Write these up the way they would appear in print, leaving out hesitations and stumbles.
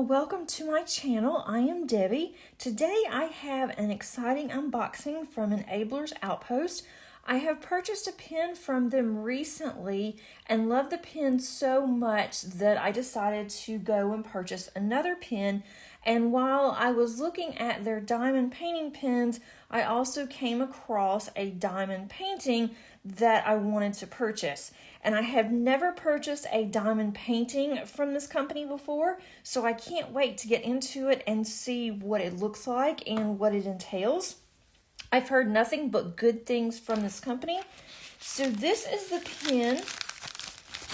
welcome to my channel. I am Debbie. Today I have an exciting unboxing from Enablers Outpost. I have purchased a pen from them recently and love the pen so much that I decided to go and purchase another pen. And while I was looking at their diamond painting pens, I also came across a diamond painting that I wanted to purchase. And I have never purchased a diamond painting from this company before, so I can't wait to get into it and see what it looks like and what it entails. I've heard nothing but good things from this company. So this is the pen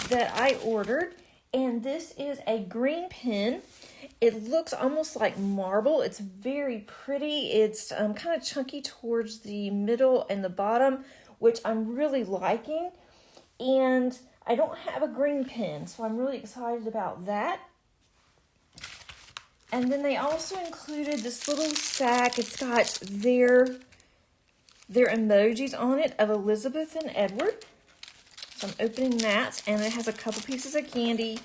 that I ordered, and this is a green pen. It looks almost like marble. It's very pretty. It's kind of chunky towards the middle and the bottom, which I'm really liking. And I don't have a green pen, so I'm really excited about that. And then they also included this little stack. It's got their emojis on it of Elizabeth and Edward. So I'm opening that, and it has a couple pieces of candy.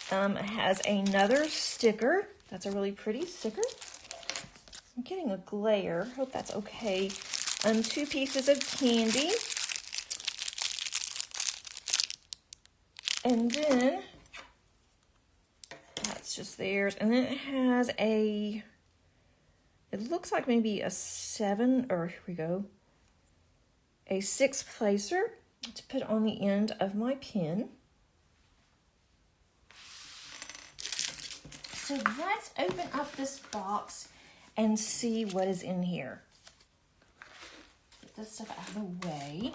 It has another sticker. That's a really pretty sticker. I'm getting a glare. Hope that's okay. 2 pieces of candy. And then, that's just theirs. And then it has it looks like maybe a 7, or here we go, a 6 placer to put on the end of my pen. So let's open up this box and see what is in here. Get this stuff out of the way.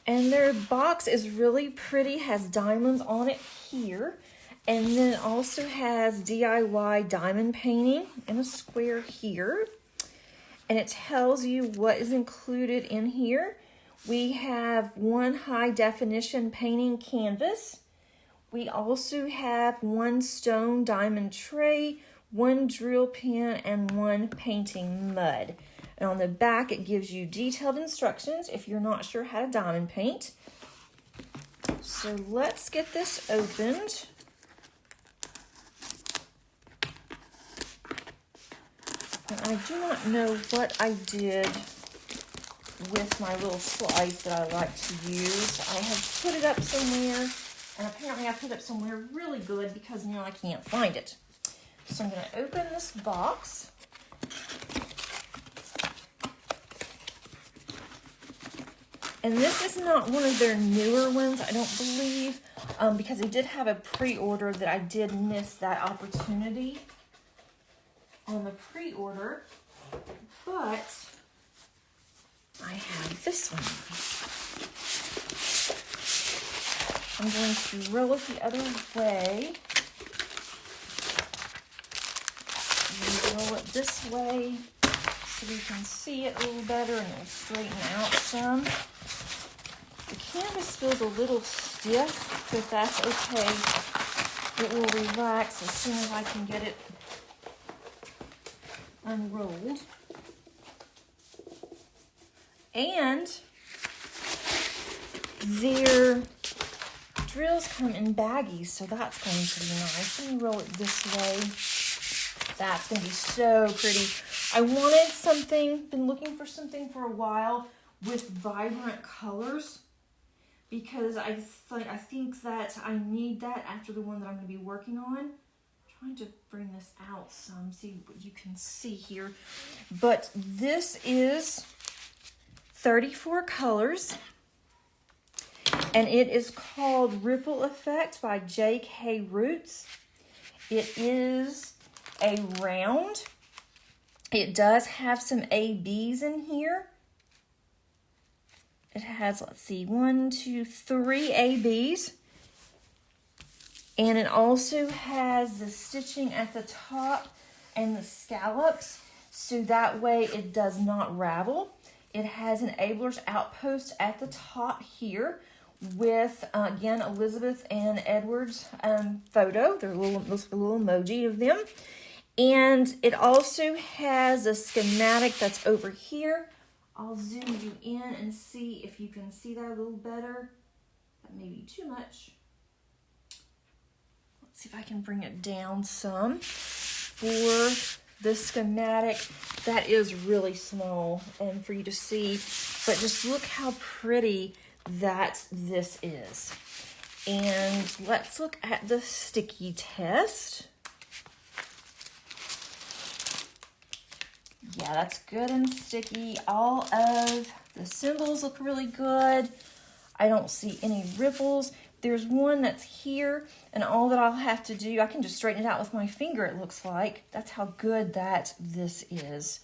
And their box is really pretty, has diamonds on it here. And then also has DIY diamond painting in a square here. And it tells you what is included in here. We have 1 high definition painting canvas. We also have 1 stone diamond tray, 1 drill pen, and 1 painting mud. And on the back, it gives you detailed instructions if you're not sure how to diamond paint. So let's get this opened. And I do not know what I did with my little slice that I like to use. I have put it up somewhere, and apparently I put it up somewhere really good because now I can't find it. So I'm going to open this box. And this is not one of their newer ones, I don't believe, because they did have a pre-order that I did miss that opportunity on the pre-order. But I have this one. I'm going to roll it the other way. Roll it this way so we can see it a little better and it'll straighten out some. The canvas feels a little stiff, but that's okay. It will relax as soon as I can get it unrolled. And their drills come in baggies, so that's going to be nice. Let me roll it this way. That's going to be so pretty. I wanted something, been looking for something for a while with vibrant colors, because I think that I need that after the one that I'm going to be working on. I'm trying to bring this out some, see what you can see here. But this is 34 colors, and it is called Ripple Effect by J.K. Roots. It is a round. It does have some ABs in here. It has, let's see, 1, 2, 3 ABs. And it also has the stitching at the top and the scallops, so that way it does not ravel. It has an Enablers Outpost at the top here with, again, Elizabeth and Edward's photo. There's a little emoji of them. And it also has a schematic that's over here. I'll zoom you in and see if you can see that a little better. That may be too much. see if I can bring it down some. For the schematic, that is really small and for you to see, but just look how pretty that this is. And let's look at the sticky test. Yeah, that's good and sticky. All of the symbols look really good. I don't see any ripples. There's one that's here, and all that I'll have to do, I can just straighten it out with my finger, it looks like. That's how good that this is,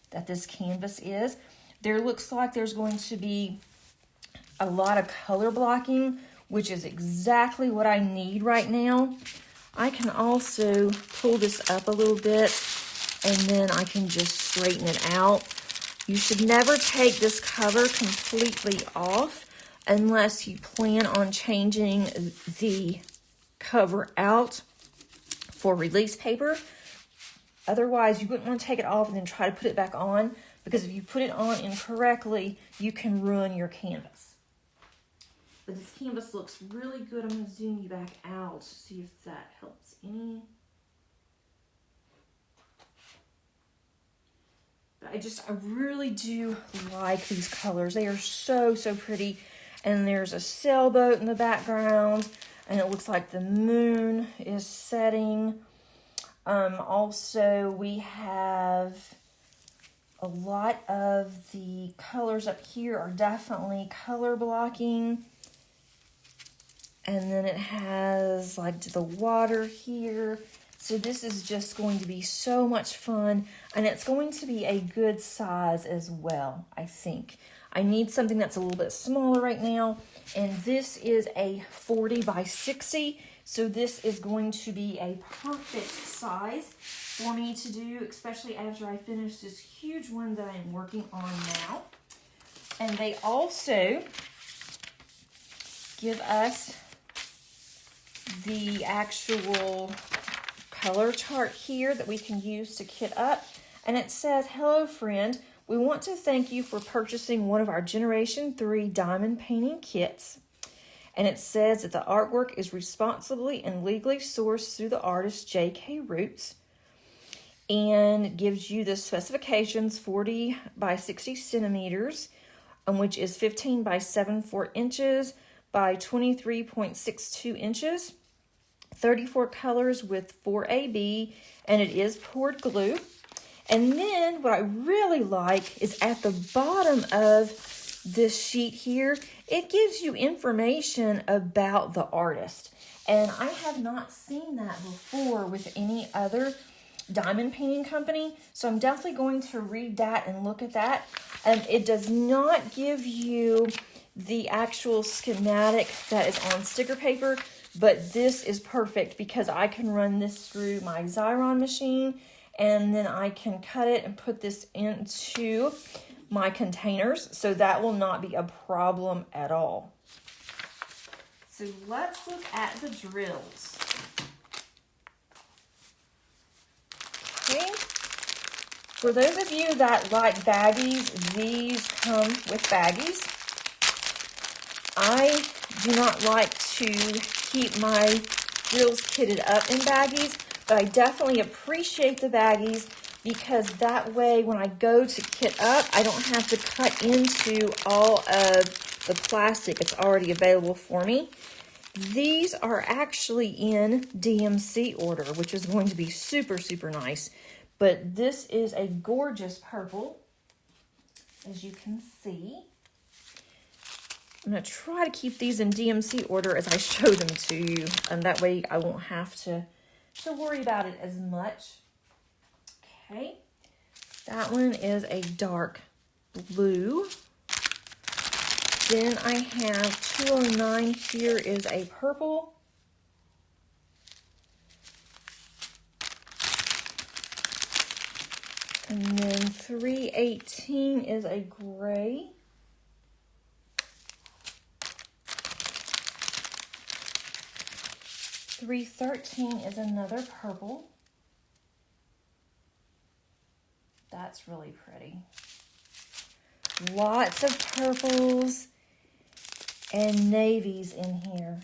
that this canvas is. There looks like there's going to be a lot of color blocking, which is exactly what I need right now. I can also pull this up a little bit, and then I can just straighten it out. You should never take this cover completely off unless you plan on changing the cover out for release paper. Otherwise, you wouldn't want to take it off and then try to put it back on, because if you put it on incorrectly, you can ruin your canvas. But this canvas looks really good. I'm going to zoom you back out to see if that helps any. But I really do like these colors. They are so, so pretty. And there's a sailboat in the background, and it looks like the moon is setting. Also, we have a lot of the colors up here are definitely color blocking. And then it has like the water here. So this is just going to be so much fun, and it's going to be a good size as well, I think. I need something that's a little bit smaller right now, and this is a 40 by 60, so this is going to be a perfect size for me to do, especially after I finish this huge one that I'm working on now. And they also give us the actual color chart here that we can use to kit up, and it says, "Hello friend, we want to thank you for purchasing one of our Generation 3 diamond painting kits." And it says that the artwork is responsibly and legally sourced through the artist J.K. Roots, and gives you the specifications 40 by 60 centimeters, which is 15 by 74 inches by 23.62 inches. 34 colors with 4AB, and it is poured glue. And then what I really like is at the bottom of this sheet here, it gives you information about the artist. And I have not seen that before with any other diamond painting company. So I'm definitely going to read that and look at that. It does not give you the actual schematic that is on sticker paper, but this is perfect because I can run this through my Xyron machine, and then I can cut it and put this into my containers, so that will not be a problem at all. So let's look at the drills. Okay. For those of you that like baggies, these come with baggies. I do not like to keep my drills kitted up in baggies, but I definitely appreciate the baggies because that way when I go to kit up, I don't have to cut into all of the plastic. It's already available for me. These are actually in DMC order, which is going to be super, super nice. But this is a gorgeous purple, as you can see. I'm going to try to keep these in DMC order as I show them to you, and that way I won't have to worry about it as much. Okay, that one is a dark blue. Then I have 209 here is a purple. And then 318 is a gray. .313 is another purple. That's really pretty. Lots of purples and navies in here.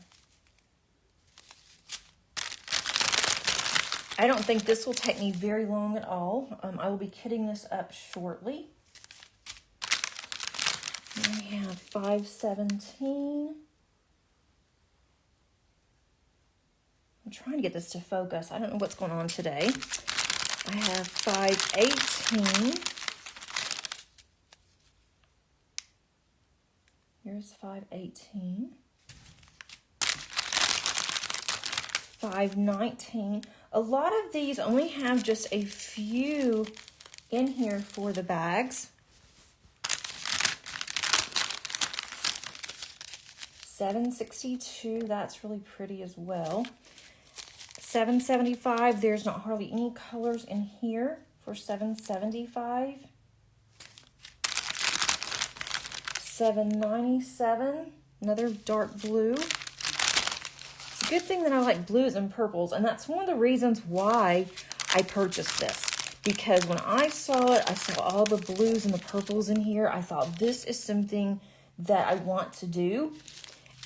I don't think this will take me very long at all. I will be kitting this up shortly. I have 517. I'm trying to get this to focus. I don't know what's going on today. I have 518. Here's 518. 519. A lot of these only have just a few in here for the bags. 762, that's really pretty as well. 775, there's not hardly any colors in here for 775. 797, another dark blue. It's a good thing that I like blues and purples, and that's one of the reasons why I purchased this. Because when I saw it, I saw all the blues and the purples in here. I thought this is something that I want to do.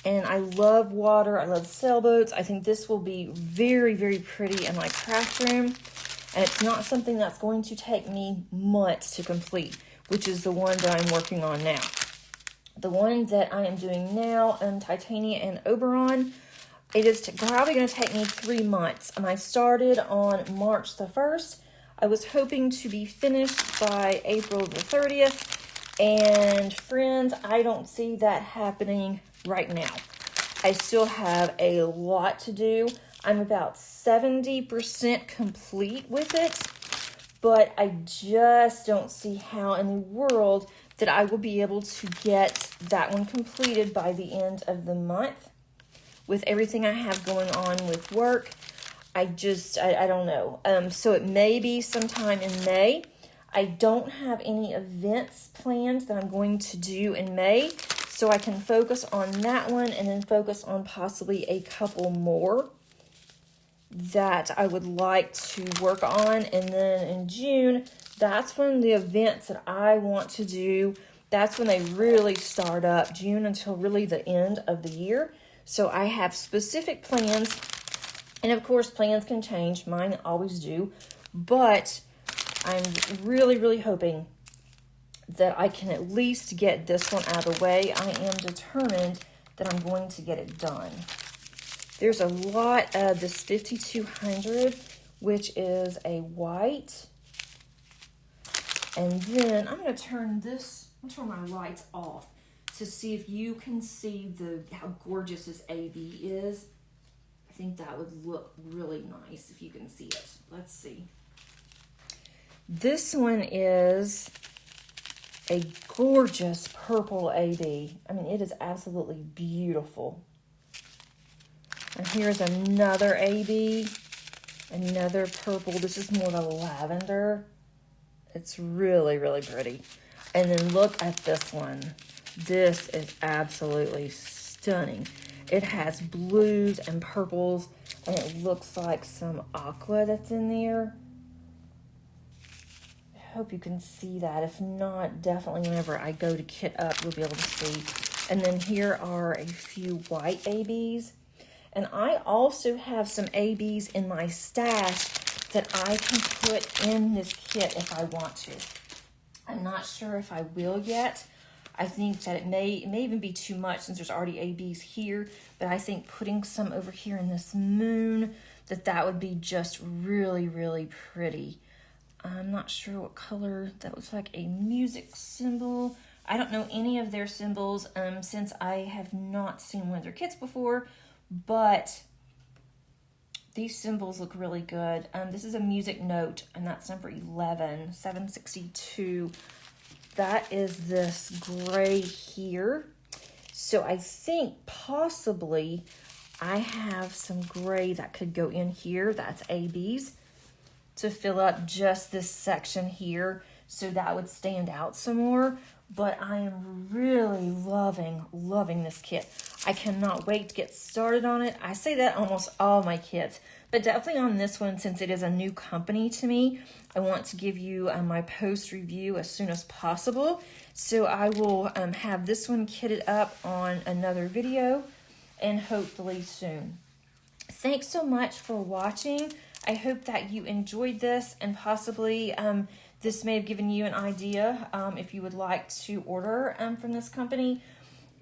And I love water. I love sailboats. I think this will be very, very pretty in my craft room. And it's not something that's going to take me months to complete, which is the one that I'm working on now. The one that I am doing now in Titania and Oberon, it is probably going to take me 3 months. And I started on March the 1st. I was hoping to be finished by April the 30th. And friends, I don't see that happening right now. I still have a lot to do. I'm about 70% complete with it, but I just don't see how in the world that I will be able to get that one completed by the end of the month. With everything I have going on with work, I don't know. So it may be sometime in May. I don't have any events planned that I'm going to do in May, so I can focus on that one and then focus on possibly a couple more that I would like to work on. And then in June, that's when the events that I want to do, that's when they really start up, June until really the end of the year. So I have specific plans, and of course plans can change, mine always do, but I'm really, really hoping that I can at least get this one out of the way. I am determined that I'm going to get it done. There's a lot of this 5200, which is a white. And then I'm going to turn my lights off to see if you can see how gorgeous this AB is. I think that would look really nice if you can see it. Let's see. This one is a gorgeous purple AB. I mean, it is absolutely beautiful. And here's another AB, another purple. This is more the lavender. It's really, really pretty. And then look at this one. This is absolutely stunning. It has blues and purples, and it looks like some aqua that's in there. I hope you can see that. If not, definitely whenever I go to kit up, you'll be able to see. And then here are a few white ABs. And I also have some ABs in my stash that I can put in this kit if I want to. I'm not sure if I will yet. I think that it may even be too much since there's already ABs here, but I think putting some over here in this moon, that would be just really, really pretty. I'm not sure what color. That looks like a music symbol. I don't know any of their symbols since I have not seen one of their kits before, but these symbols look really good. This is a music note, and that's number 11, 762. That is this gray here. So I think possibly I have some gray that could go in here. That's ABs to fill up just this section here. So that would stand out some more. But I am really loving this kit. I cannot wait to get started on it. I say that almost all my kits, but definitely on this one, since it is a new company to me, I want to give you my post review as soon as possible. So I will have this one kitted up on another video, and hopefully soon. Thanks so much for watching. I hope that you enjoyed this, and possibly this may have given you an idea if you would like to order from this company.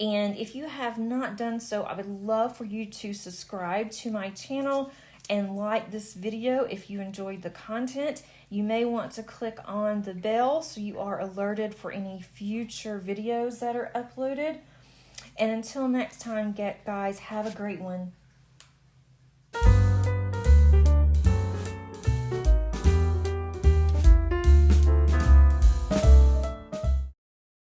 And if you have not done so, I would love for you to subscribe to my channel and like this video if you enjoyed the content. You may want to click on the bell so you are alerted for any future videos that are uploaded. And until next time, guys, have a great one.